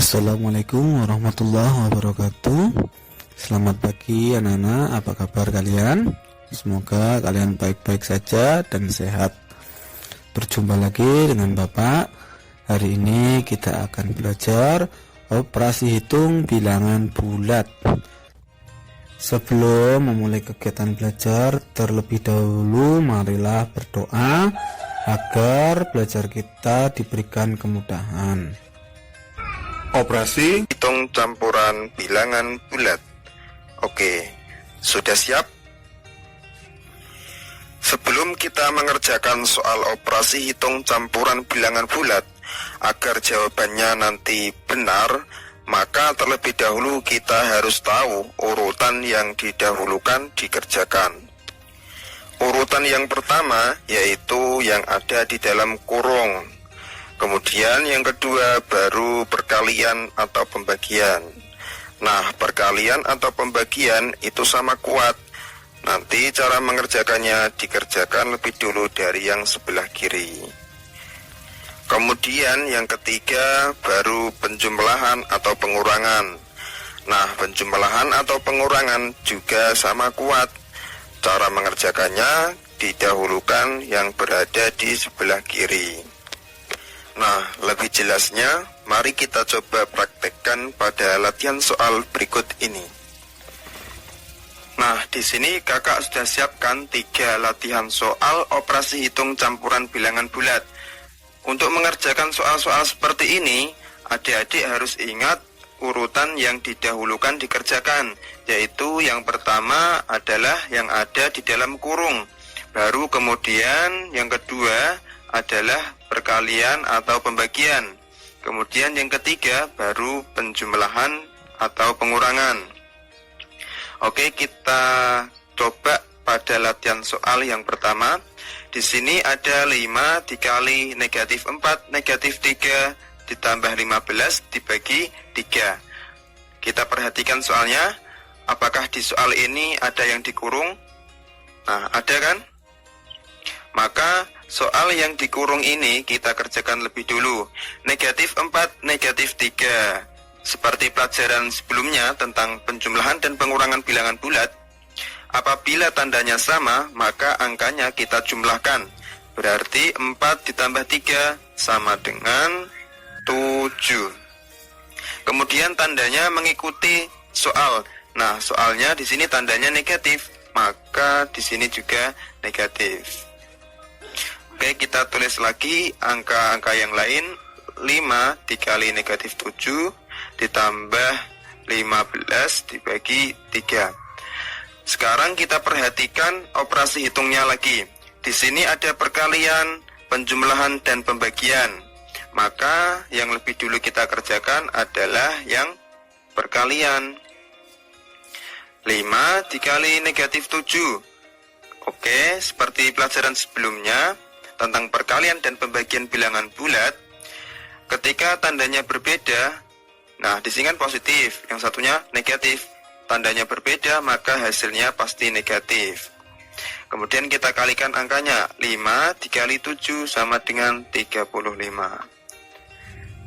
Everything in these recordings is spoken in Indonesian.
Assalamualaikum warahmatullahi wabarakatuh. Selamat pagi anak-anak, apa kabar kalian? Semoga kalian baik-baik saja dan sehat. Berjumpa lagi dengan Bapak. Hari ini kita akan belajar operasi hitung bilangan bulat. Sebelum memulai kegiatan belajar, terlebih dahulu marilah berdoa agar belajar kita diberikan kemudahan. Operasi hitung campuran bilangan bulat. Oke, sudah siap? Sebelum kita mengerjakan soal operasi hitung campuran bilangan bulat, agar jawabannya nanti benar, maka terlebih dahulu kita harus tahu urutan yang didahulukan dikerjakan. Urutan yang pertama yaitu yang ada di dalam kurung. Kemudian yang kedua baru perkalian atau pembagian. Nah, perkalian atau pembagian itu sama kuat. Nanti cara mengerjakannya dikerjakan lebih dulu dari yang sebelah kiri. Kemudian yang ketiga baru penjumlahan atau pengurangan. Nah, penjumlahan atau pengurangan juga sama kuat. Cara mengerjakannya didahulukan yang berada di sebelah kiri. Nah, lebih jelasnya, mari kita coba praktekkan pada latihan soal berikut ini. Nah, di sini kakak sudah siapkan 3 latihan soal operasi hitung campuran bilangan bulat. Untuk mengerjakan soal-soal seperti ini, adik-adik harus ingat urutan yang didahulukan dikerjakan, yaitu yang pertama adalah yang ada di dalam kurung. Baru kemudian yang kedua adalah perkalian atau pembagian. Kemudian yang ketiga baru penjumlahan atau pengurangan. Oke, kita coba pada latihan soal yang pertama. Di sini ada 5 dikali negatif 4 negatif 3 ditambah 15 dibagi 3. Kita perhatikan soalnya. Apakah di soal ini ada yang dikurung? Nah, ada kan? Maka soal yang dikurung ini kita kerjakan lebih dulu. Negatif 4, negatif 3. Seperti pelajaran sebelumnya tentang penjumlahan dan pengurangan bilangan bulat, apabila tandanya sama, maka angkanya kita jumlahkan. Berarti 4 ditambah 3 sama dengan 7. Kemudian tandanya mengikuti soal. Nah, soalnya di sini tandanya negatif, maka di sini juga negatif. Oke, kita tulis lagi angka-angka yang lain. 5 dikali negatif 7 ditambah 15 dibagi 3. Sekarang kita perhatikan operasi hitungnya lagi. Di sini ada perkalian, penjumlahan, dan pembagian. Maka yang lebih dulu kita kerjakan adalah yang perkalian. 5 dikali negatif 7. Oke, seperti pelajaran sebelumnya tentang perkalian dan pembagian bilangan bulat, ketika tandanya berbeda, nah di sini kan positif, yang satunya negatif, tandanya berbeda maka hasilnya pasti negatif. Kemudian kita kalikan angkanya, 5 dikali 7 sama dengan 35.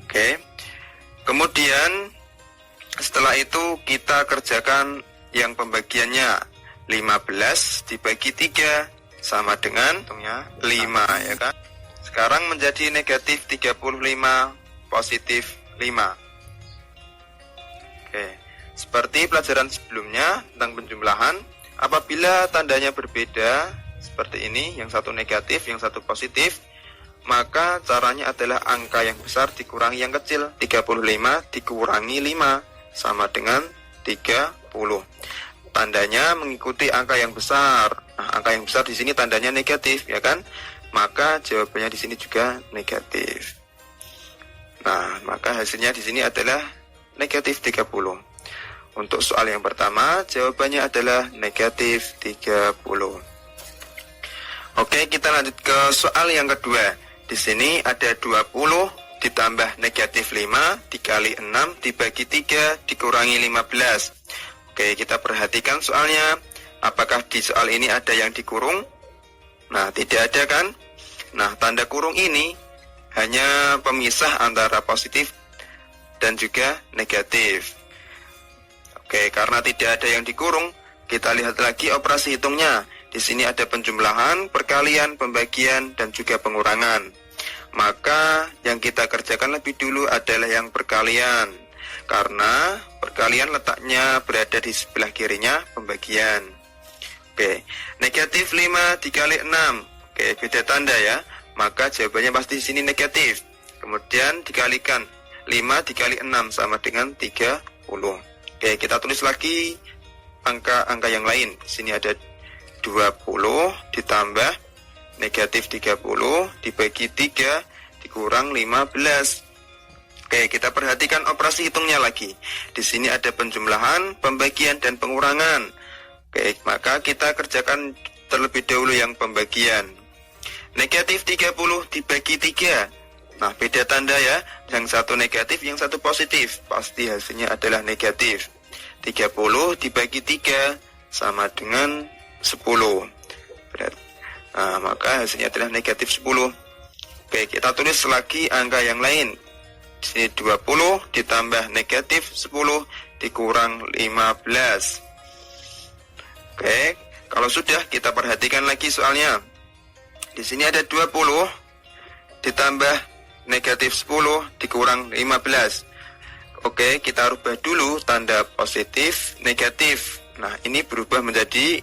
Oke, kemudian setelah itu kita kerjakan yang pembagiannya, 15 dibagi 3 sama dengan 5, ya kan? Sekarang menjadi negatif 35, positif 5. Oke, seperti pelajaran sebelumnya tentang penjumlahan, apabila tandanya berbeda seperti ini, yang satu negatif, yang satu positif, maka caranya adalah angka yang besar dikurangi yang kecil. 35 dikurangi 5 sama dengan 30. Tandanya mengikuti angka yang besar. Nah, angka yang besar di sini tandanya negatif, ya kan? Maka jawabannya di sini juga negatif. Nah, maka hasilnya di sini adalah negatif 30. Untuk soal yang pertama, jawabannya adalah negatif 30. Oke, kita lanjut ke soal yang kedua. Di sini ada 20 ditambah negatif 5 dikali 6 dibagi 3 dikurangi 15. Oke, kita perhatikan soalnya. Apakah di soal ini ada yang dikurung? Nah, tidak ada kan? Nah, tanda kurung ini hanya pemisah antara positif dan juga negatif. Oke, karena tidak ada yang dikurung, kita lihat lagi operasi hitungnya. Di sini ada penjumlahan, perkalian, pembagian, dan juga pengurangan. Maka yang kita kerjakan lebih dulu adalah yang perkalian, karena perkalian letaknya berada di sebelah kirinya pembagian. Oke, negatif 5 dikali 6. Oke, beda tanda ya. Maka jawabannya pasti di sini negatif. Kemudian dikalikan 5 dikali 6 sama dengan 30. Oke, kita tulis lagi angka-angka yang lain. Di sini ada 20 ditambah negatif 30 dibagi 3 dikurang 15. Oke, kita perhatikan operasi hitungnya lagi. Di sini ada penjumlahan, pembagian, dan pengurangan. Oke, maka kita kerjakan terlebih dahulu yang pembagian. Negatif 30 dibagi 3. Nah, beda tanda ya. Yang satu negatif, yang satu positif. Pasti hasilnya adalah negatif. 30 dibagi 3 sama dengan 10. Nah, maka hasilnya adalah negatif 10. Oke, kita tulis lagi angka yang lain. Di sini 20 ditambah negatif 10 dikurang 15. Oke, kalau sudah kita perhatikan lagi soalnya. Di sini ada 20 ditambah negatif 10 dikurang 15. Oke, kita rubah dulu tanda positif, negatif. Nah, ini berubah menjadi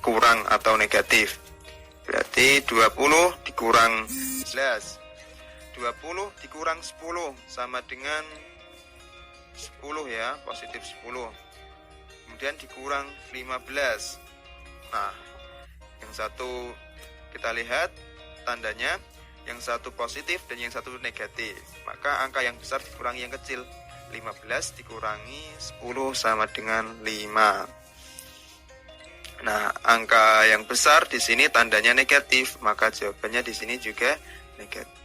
kurang atau negatif. Berarti 20 dikurang 11. 20 dikurang 10 sama dengan 10 ya, positif 10. Kemudian dikurang 15. Nah, yang satu kita lihat tandanya, yang satu positif dan yang satu negatif. Maka angka yang besar dikurangi yang kecil. 15 dikurangi 10 sama dengan 5. Nah, angka yang besar di sini tandanya negatif, maka jawabannya di sini juga negatif.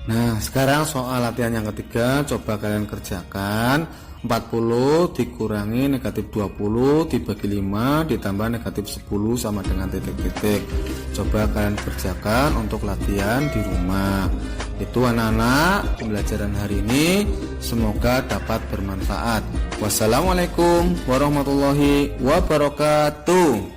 Nah, sekarang soal latihan yang ketiga, coba kalian kerjakan. 40 dikurangi negatif 20 dibagi 5 ditambah negatif 10 sama dengan titik-titik. Coba kalian kerjakan untuk latihan di rumah. Itu anak-anak, pembelajaran hari ini semoga dapat bermanfaat. Wassalamualaikum warahmatullahi wabarakatuh.